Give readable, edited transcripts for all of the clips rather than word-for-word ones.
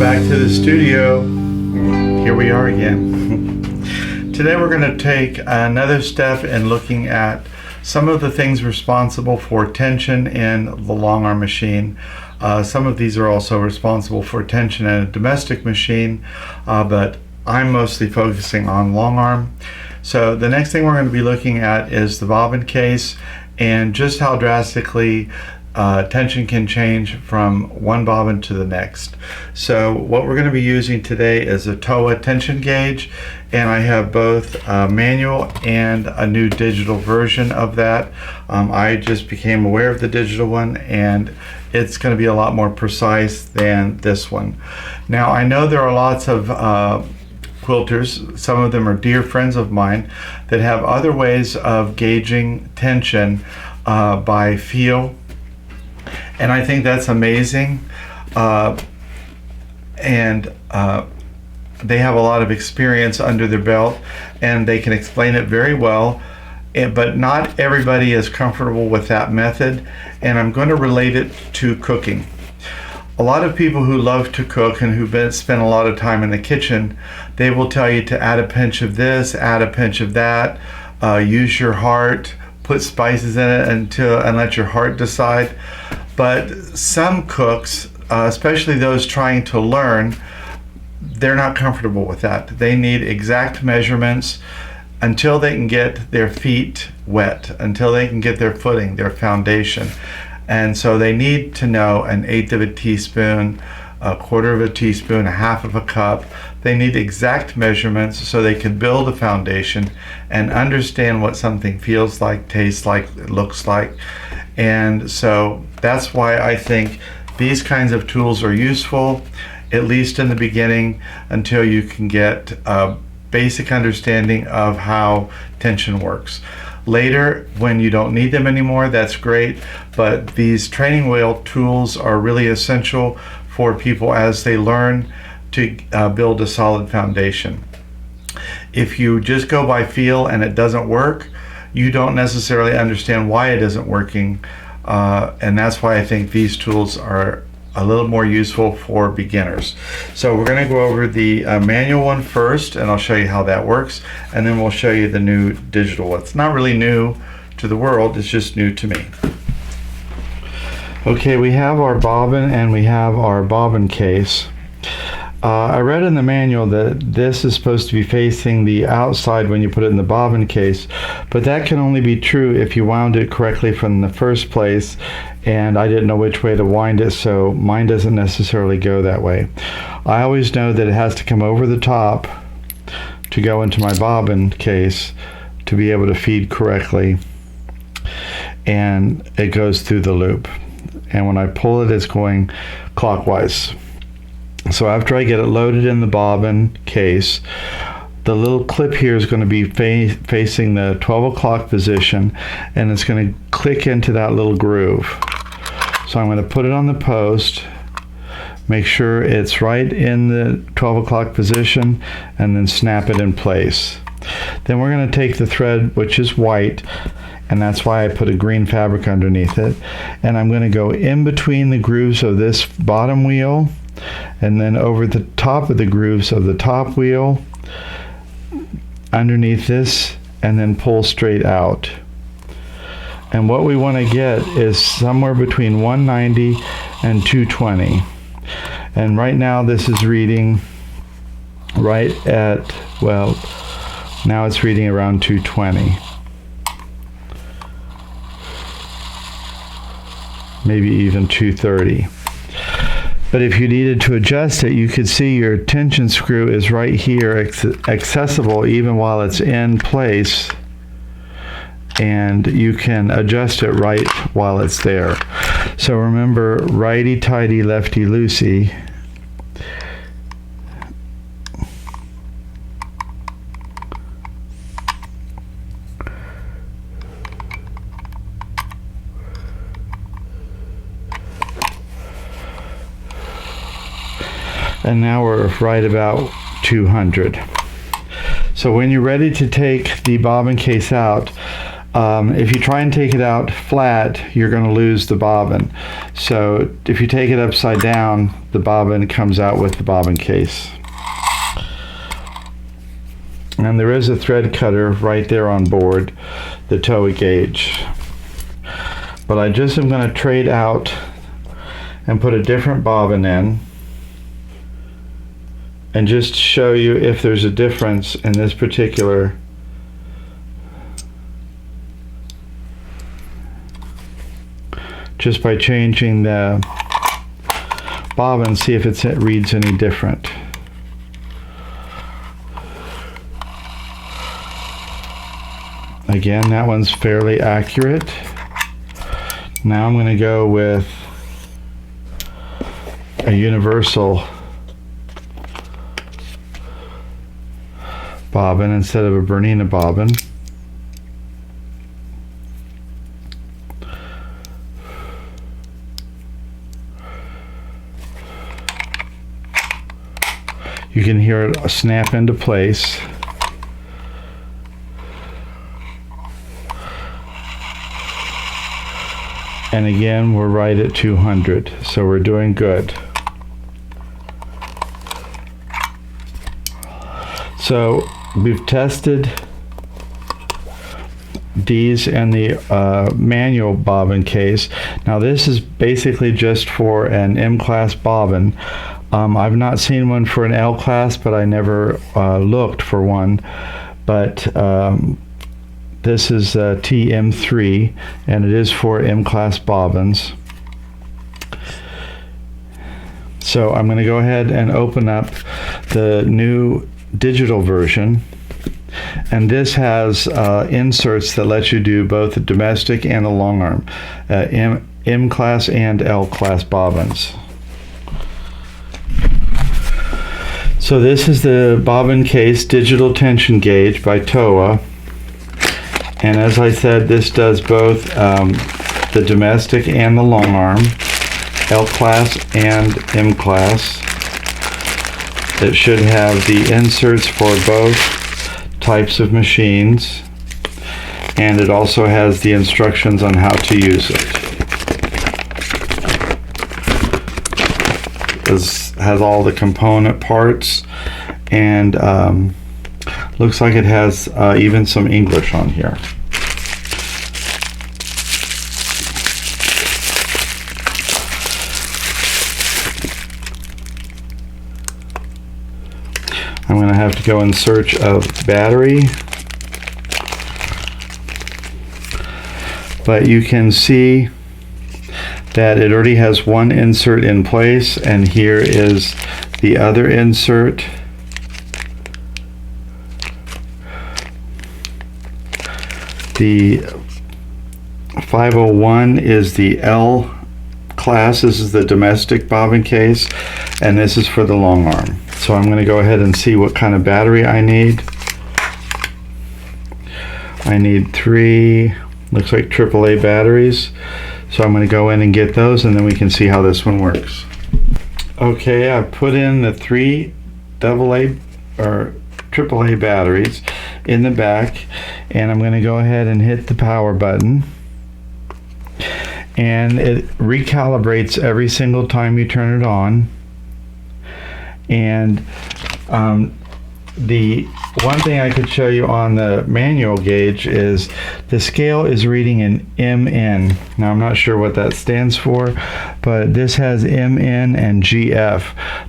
back to the studio. Here we are again. Today we're going to take another step in looking at some of the things responsible for tension in the long arm machine. Some of these are also responsible for tension in a domestic machine, but I'm mostly focusing on long arm. So the next thing we're going to be looking at is the bobbin case and just how drastically tension can change from one bobbin to the next. So what we're going to be using today is a Towa Tension Gauge, and I have both a manual and a new digital version of that. I just became aware of the digital one, and it's going to be a lot more precise than this one. Now I know there are lots of quilters, some of them are dear friends of mine, that have other ways of gauging tension by feel. And I think that's amazing, and they have a lot of experience under their belt, and they can explain it very well, but not everybody is comfortable with that method, and I'm going to relate it to cooking. A lot of people who love to cook and who spend a lot of time in the kitchen, they will tell you to add a pinch of this, add a pinch of that, use your heart, put spices in it and let your heart decide. But some cooks, especially those trying to learn, they're not comfortable with that. They need exact measurements until they can get their feet wet, until they can get their footing, their foundation. And so they need to know an eighth of a teaspoon, a quarter of a teaspoon, a half of a cup. They need exact measurements so they can build a foundation and understand what something feels like, tastes like, looks like. And so that's why I think these kinds of tools are useful, at least in the beginning, until you can get a basic understanding of how tension works. Later, when you don't need them anymore, that's great, but these training wheel tools are really essential for people as they learn to build a solid foundation. If you just go by feel and it doesn't work, you don't necessarily understand why it isn't working, and that's why I think these tools are a little more useful for beginners. So we're going to go over the manual one first, and I'll show you how that works, and then we'll show you the new digital one. It's not really new to the world, it's just new to me. Okay, we have our bobbin and we have our bobbin case. I read in the manual that this is supposed to be facing the outside when you put it in the bobbin case, but that can only be true if you wound it correctly from the first place, and I didn't know which way to wind it, so mine doesn't necessarily go that way. I always know that it has to come over the top to go into my bobbin case to be able to feed correctly, and it goes through the loop. And when I pull it, it's going clockwise. So after I get it loaded in the bobbin case, the little clip here is going to be facing the 12 o'clock position, and it's going to click into that little groove. So I'm going to put it on the post, make sure it's right in the 12 o'clock position, and then snap it in place. Then we're going to take the thread, which is white, and that's why I put a green fabric underneath it, and I'm going to go in between the grooves of this bottom wheel and then over the top of the grooves of the top wheel underneath this, and then pull straight out. And what we want to get is somewhere between 190 and 220. And right now this is reading right at, well, now it's reading around 220. Maybe even 230. But if you needed to adjust it, you could see your tension screw is right here, accessible even while it's in place, and you can adjust it right while it's there. So remember, righty tighty, lefty loosey. And now we're right about 200. So when you're ready to take the bobbin case out, if you try and take it out flat, you're going to lose the bobbin. So if you take it upside down, the bobbin comes out with the bobbin case. And there is a thread cutter right there on board the Towa gauge. But I just am going to trade out and put a different bobbin in and just show you if there's a difference in this particular just by changing the bobbin, see if it reads any different. Again, that one's fairly accurate. Now I'm going to go with a universal bobbin instead of a Bernina bobbin. You can hear it snap into place. And again, we're right at 200, so we're doing good. So we've tested these in the manual bobbin case. Now this is basically just for an M-class bobbin. I've not seen one for an L-class, but I never looked for one. But this is TM3, and it is for M-class bobbins. So I'm going to go ahead and open up the new digital version. And this has inserts that let you do both the domestic and the long arm, M-class and L-class bobbins. So this is the bobbin case digital tension gauge by Towa. And as I said, this does both the domestic and the long arm, L-class and M-class. It should have the inserts for both types of machines, and it also has the instructions on how to use it. This has all the component parts, and looks like it has even some English on here. I'm going to have to go in search of battery, but you can see that it already has one insert in place, and here is the other insert. The 501 is the L class. This is the domestic bobbin case, and this is for the long arm. So I'm going to go ahead and see what kind of battery I need. I need 3, looks like AAA batteries. So I'm going to go in and get those, and then we can see how this one works. Okay, I've put in the 3 AA or AAA batteries in the back, and I'm going to go ahead and hit the power button. And it recalibrates every single time you turn it on. And the one thing I could show you on the manual gauge is the scale is reading an MN. Now I'm not sure what that stands for, but this has MN and GF.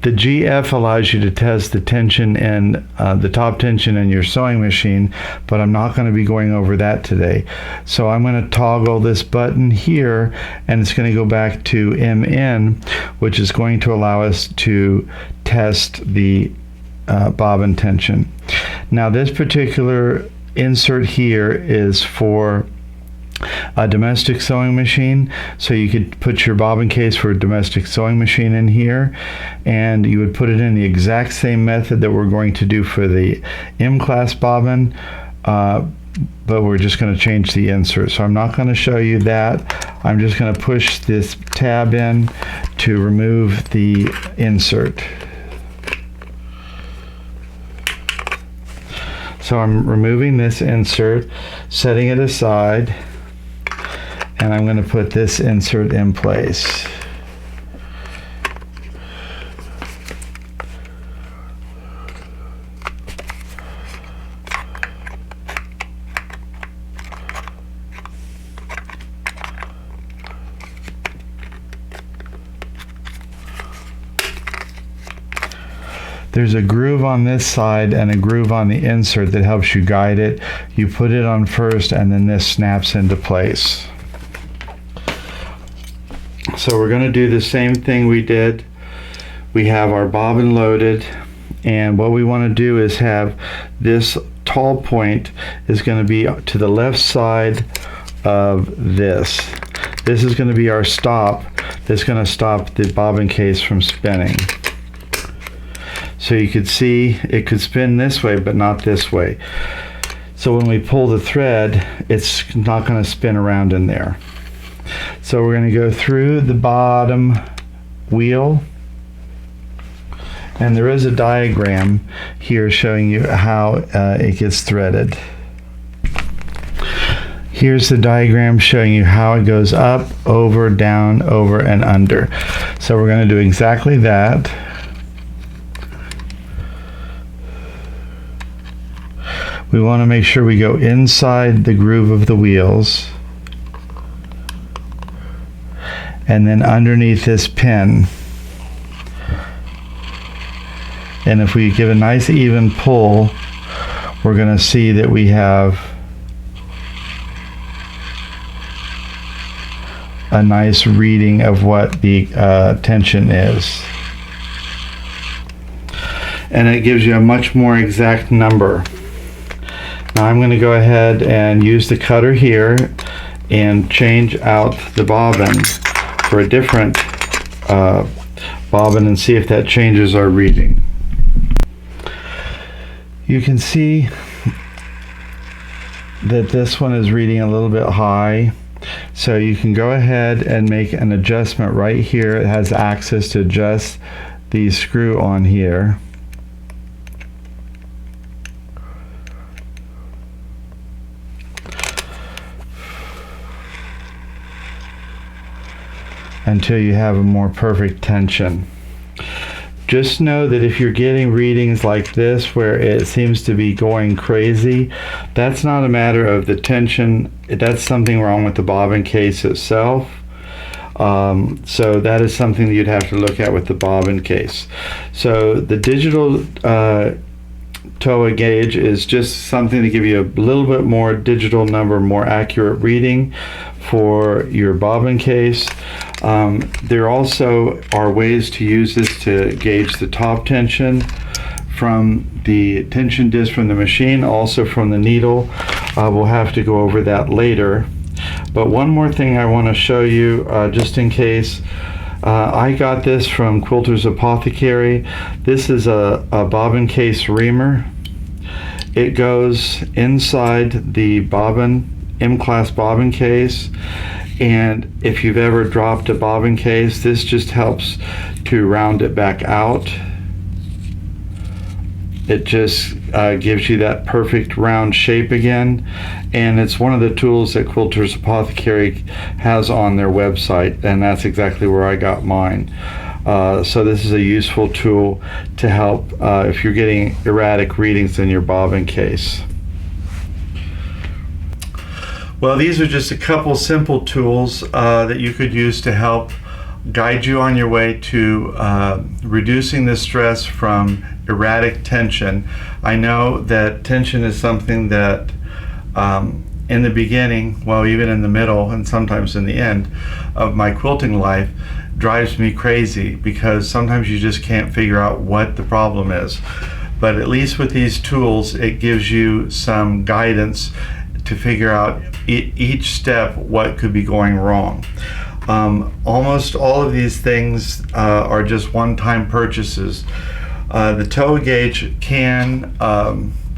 The GF allows you to test the tension and the top tension in your sewing machine, but I'm not going to be going over that today. So I'm going to toggle this button here, and it's going to go back to MN, which is going to allow us to test the bobbin tension. Now this particular insert here is for a domestic sewing machine, so you could put your bobbin case for a domestic sewing machine in here, and you would put it in the exact same method that we're going to do for the M-class bobbin, but we're just going to change the insert. So I'm not going to show you that. I'm just going to push this tab in to remove the insert. So I'm removing this insert, setting it aside, and I'm going to put this insert in place. There's a groove on this side and a groove on the insert that helps you guide it. You put it on first and then this snaps into place. So we're going to do the same thing we did. We have our bobbin loaded, and what we want to do is have this tall point is going to be to the left side of this. This is going to be our stop that's going to stop the bobbin case from spinning. So you could see it could spin this way but not this way. So when we pull the thread, it's not going to spin around in there. So we're going to go through the bottom wheel, and there is a diagram here showing you how it gets threaded. Here's the diagram showing you how it goes up, over, down, over, and under. So we're going to do exactly that. We want to make sure we go inside the groove of the wheels, and then underneath this pin. And if we give a nice even pull, we're going to see that we have a nice reading of what the tension is. And it gives you a much more exact number. Now I'm going to go ahead and use the cutter here and change out the bobbin for a different bobbin and see if that changes our reading. You can see that this one is reading a little bit high, so you can go ahead and make an adjustment right here. It has access to adjust the screw on here. Until you have a more perfect tension. Just know that if you're getting readings like this where it seems to be going crazy, that's not a matter of the tension, that's something wrong with the bobbin case itself. So that is something that you'd have to look at with the bobbin case. So the digital Towa gauge is just something to give you a little bit more digital number, more accurate reading for your bobbin case. There also are ways to use this to gauge the top tension from the tension disc from the machine, also from the needle. We'll have to go over that later. But one more thing I want to show you, just in case. I got this from Quilters Apothecary. This is a bobbin case reamer. It goes inside the bobbin, M-class bobbin case, and if you've ever dropped a bobbin case, this just helps to round it back out. It just gives you that perfect round shape again, and it's one of the tools that Quilters Apothecary has on their website, and that's exactly where I got mine. So this is a useful tool to help if you're getting erratic readings in your bobbin case. Well, these are just a couple simple tools that you could use to help guide you on your way to reducing the stress from erratic tension. I know that tension is something that in the beginning, well, even in the middle and sometimes in the end of my quilting life, drives me crazy because sometimes you just can't figure out what the problem is. But at least with these tools, it gives you some guidance to figure out each step what could be going wrong. Almost all of these things are just one-time purchases. The Towa gauge can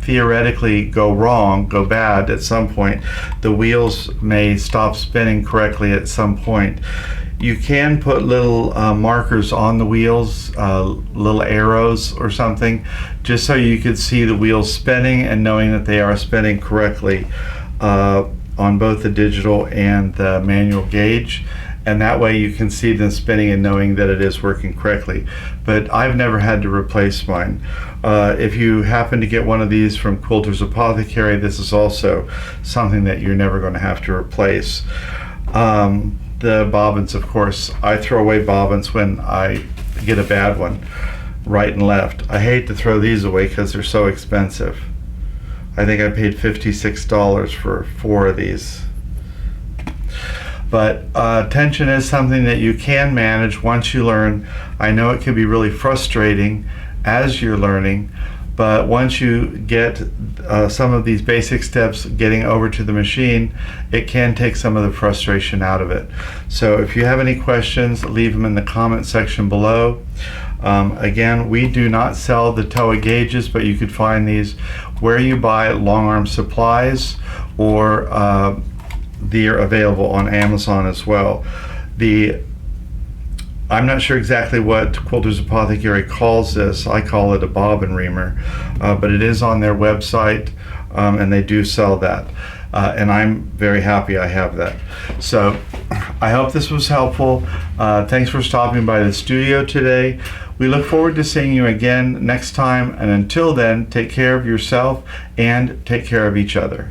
theoretically go wrong, go bad at some point. The wheels may stop spinning correctly at some point. You can put little markers on the wheels, little arrows or something, just so you could see the wheels spinning and knowing that they are spinning correctly on both the digital and the manual gauge. And that way you can see them spinning and knowing that it is working correctly. But I've never had to replace mine. If you happen to get one of these from Quilters Apothecary, this is also something that you're never going to have to replace. The bobbins, of course, I throw away bobbins when I get a bad one. right and left. I hate to throw these away because they're so expensive. I think I paid $56 for 4 of these. But tension is something that you can manage once you learn. I know it can be really frustrating as you're learning, but once you get some of these basic steps getting over to the machine, it can take some of the frustration out of it. So if you have any questions, leave them in the comment section below. Again, we do not sell the Towa gauges, but you could find these where you buy long arm supplies, or they're available on Amazon as well. I'm not sure exactly what Quilters Apothecary calls this. I call it a bobbin reamer, but it is on their website, and they do sell that. And I'm very happy I have that. So I hope this was helpful. Thanks for stopping by the studio today. We look forward to seeing you again next time, and until then, take care of yourself and take care of each other.